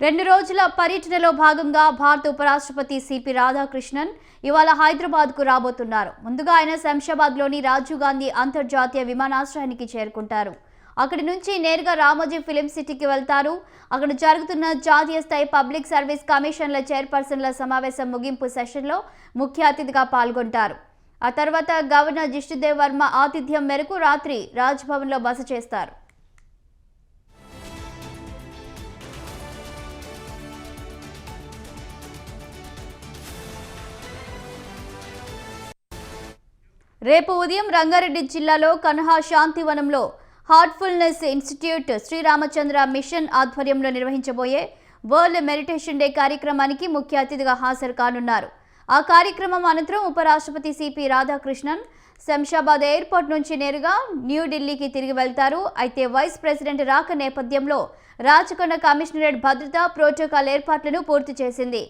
2 రోజుల పర్యటనలో భాగంగా భారత ఉపరాష్ట్రపతి సిపి రాధాకృష్ణన్ ఇవాళ హైదరాబాద్కు రాబోతున్నారు. ముందుగా ఆయన శంషాబాద్లోని రాజీవ్ గాంధీ అంతర్జాతీయ విమానాశ్రయానికి చేరుకుంటారు. అక్కడి నుంచి నేరుగా రామోజీ ఫిలిం సిటీకి వెళ్తారు. అక్కడ జరుగుతున్న జాతీయ స్థాయి పబ్లిక్ సర్వీస్ కమిషన్ల చైర్పర్సన్ల సమావేశం ముగింపు సెషన్లో ముఖ్య అతిథిగా పాల్గొంటారు. ఆ తర్వాత గవర్నర్ జిష్ణుదేవ్ వర్మ ఆతిథ్యం మేరకు రాత్రి రాజ్భవన్లో బస చేస్తారు. రేపు ఉదయం రంగారెడ్డి జిల్లాలో కన్హా శాంతివనంలో హార్ట్ఫుల్నెస్ ఇన్స్టిట్యూట్ శ్రీరామచంద్ర మిషన్ ఆధ్వర్యంలో నిర్వహించబోయే వరల్డ్ మెడిటేషన్ డే కార్యక్రమానికి ముఖ్య అతిథిగా హాజరు కానున్నారు. ఆ కార్యక్రమం అనంతరం ఉపరాష్ట్రపతి సిపి రాధాకృష్ణన్ శంషాబాద్ ఎయిర్పోర్ట్ నుంచి నేరుగా న్యూఢిల్లీకి తిరిగి వెళ్తారు. అయితే వైస్ ప్రెసిడెంట్ రాక నేపథ్యంలో రాచకొండ కమిషనరేట్ భద్రతా ప్రోటోకాల్ ఏర్పాట్లను పూర్తి చేసింది.